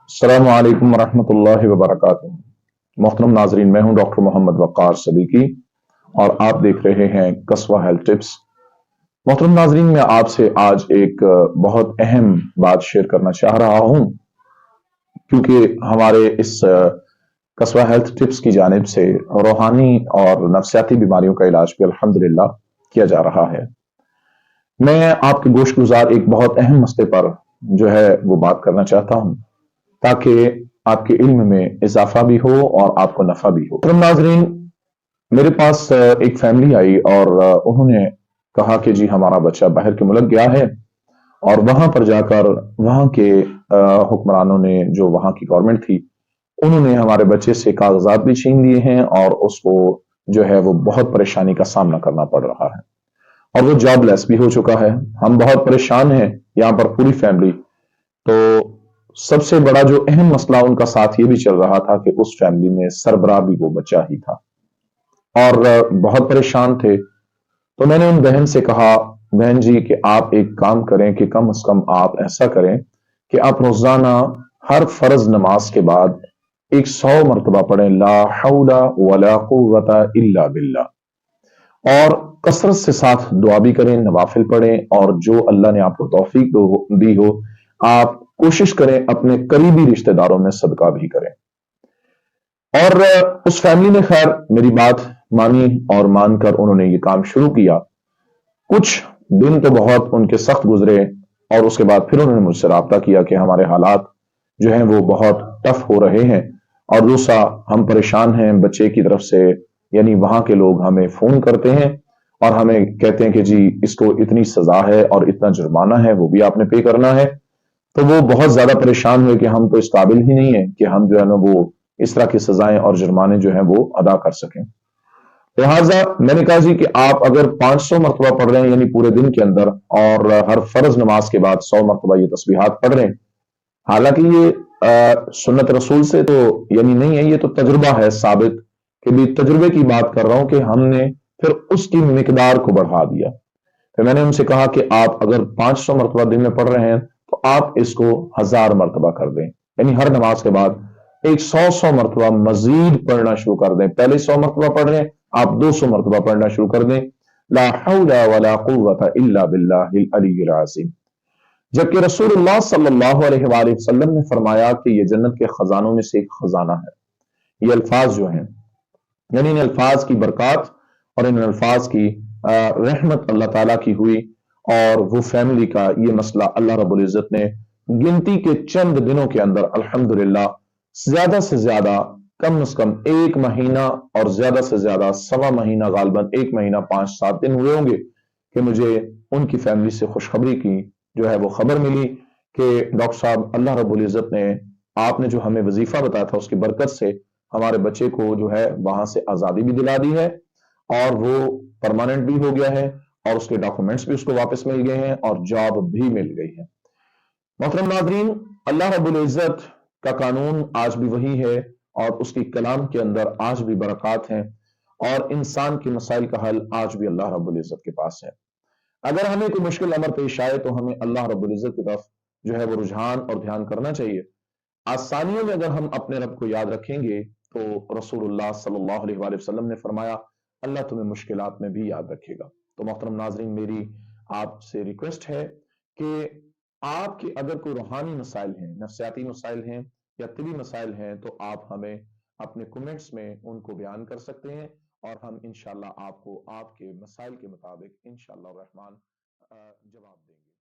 अस्सलामु अलैकुम वरहमतुल्लाहि वबरकातुहू। मोहतरम नाजरीन, मैं हूं डॉक्टर मोहम्मद वक़ार सदीकी और आप देख रहे हैं कस्बा हेल्थ टिप्स। मोहतरम नाजरीन, मैं आपसे आज एक बहुत अहम बात शेयर करना चाह रहा हूं, क्योंकि हमारे इस कस्बा हेल्थ टिप्स की जानिब से रूहानी और नफ्सियाती बीमारियों का इलाज भी अल्हम्दुलिल्लाह किया जा रहा है। मैं आपके गोश गुजार एक बहुत अहम मसले पर जो है वो बात करना चाहता हूं, ताकि आपके इल्म में इजाफा भी हो और आपको नफा भी हो। तो नाजरीन, मेरे पास एक फैमिली आई और उन्होंने कहा कि जी हमारा बच्चा बाहर के मुल्क गया है और वहां पर जाकर वहां के हुक्मरानों ने, जो वहां की गवर्नमेंट थी, उन्होंने हमारे बच्चे से कागजात भी छीन लिए हैं और उसको जो है वो बहुत परेशानी का सामना करना पड़ रहा है और वो जॉबलेस भी हो चुका है। हम बहुत परेशान हैं यहाँ पर पूरी फैमिली। तो सबसे बड़ा जो अहम मसला उनका साथ ये भी चल रहा था कि उस फैमिली में सरबराह भी वो बच्चा ही था और बहुत परेशान थे। तो मैंने उन बहन से कहा, बहन जी कि आप एक काम करें कि कम से कम आप ऐसा करें कि आप रोजाना हर फर्ज नमाज के बाद एक 100 मरतबा पढ़ें, ला हौला वला कुव्वता इल्ला बिल्लाह। और कसरत से साथ दुआ भी करें, नवाफिल पढ़ें और जो अल्लाह ने आपको तौफीक दी हो, आप कोशिश करें अपने करीबी रिश्तेदारों में सदका भी करें। और उस फैमिली ने खैर मेरी बात मानी और मानकर उन्होंने ये काम शुरू किया। कुछ दिन तो बहुत उनके सख्त गुजरे और उसके बाद फिर उन्होंने मुझसे राब्ता किया कि हमारे हालात जो हैं वो बहुत टफ हो रहे हैं और दूसरा हम परेशान हैं बच्चे की तरफ से। यानी वहां के लोग हमें फोन करते हैं और हमें कहते हैं कि जी इसको इतनी सजा है और इतना जुर्माना है, वो भी आपने पे करना है। तो वो बहुत ज्यादा परेशान हुए कि हम तो इस काबिल ही नहीं है कि हम जो है ना वो इस तरह की सजाएं और जुर्माने जो है वो अदा कर सकें। लिहाजा मैंने कहा जी कि आप अगर 500 मरतबा पढ़ रहे हैं यानी पूरे दिन के अंदर, और हर फर्ज नमाज के बाद 100 मरतबा ये तस्बीहात पढ़ रहे हैं, हालांकि ये सुन्नत रसूल से तो यानी नहीं है, ये तो तजुर्बा है साबित, कि भी तजुर्बे की बात कर रहा हूं कि हमने फिर उसकी मिकदार को बढ़ा दिया। फिर मैंने उनसे कहा कि आप अगर 500 मरतबा दिन में पढ़ रहे हैं तो आप इसको 1000 मरतबा कर दें, यानी हर नमाज के बाद एक 100 मरतबा मजीद पढ़ना शुरू कर दें। पहले 100 मरतबा पढ़ रहे हैं, आप 200 मरतबा पढ़ना शुरू कर दें, ला हौला वला कुव्वता इल्ला बिल्लाहिल अलीय्यिल अज़ीम। जबकि रसूलुल्लाह सल्लल्लाहु अलैहि वसल्लम ने फरमाया कि ये जन्नत के खजानों में से एक खजाना है। ये अल्फाज जो हैं, यानी इन अल्फाज की बरकत और इन अल्फाज की रहमत अल्लाह ताला की हुई। और वो फैमिली का ये मसला अल्लाह रब्बुल इज्जत ने गिनती के चंद दिनों के अंदर अल्हम्दुलिल्लाह ज्यादा से ज्यादा कम से कम एक महीना और ज्यादा से ज्यादा सवा महीना, गालबन एक महीना 5-7 दिन हुए होंगे कि मुझे उनकी फैमिली से खुशखबरी की जो है वो खबर मिली कि डॉक्टर साहब, अल्लाह रब्बुल इज्जत ने आपने जो हमें वजीफा बताया था उसकी बरकत से हमारे बच्चे को जो है वहां से आजादी भी दिला दी है और वो परमानेंट भी हो गया है और उसके डॉक्यूमेंट्स भी उसको वापस मिल गए हैं और जॉब भी मिल गई है। मोहतरम नाजरीन, अल्लाह रब्बुल इज्जत का कानून आज भी वही है और उसकी कलाम के अंदर आज भी बरकत हैं और इंसान के मसाइल का हल आज भी अल्लाह रब्बुल इज्जत के पास है। अगर हमें कोई मुश्किल अमर पेश आए तो हमें अल्लाह रब्बुल इज्जत की तरफ जो है वो रुझान और ध्यान करना चाहिए। आसानियों में अगर हम अपने रब को याद रखेंगे तो रसूलुल्लाह सल्लल्लाहु अलैहि वसल्लम ने फरमाया, अल्लाह तुम्हें मुश्किलात में भी याद रखेगा। तो मोहतरम नाजरीन, मेरी आपसे रिक्वेस्ट है कि आपके अगर कोई रूहानी मसाइल हैं, नफ्सियाती मसाइल हैं या तिबी मसाइल हैं, तो आप हमें अपने कमेंट्स में उनको बयान कर सकते हैं और हम इंशाल्लाह आपको आपके मसाइल के मुताबिक इंशाल्लाह रहमान जवाब देंगे।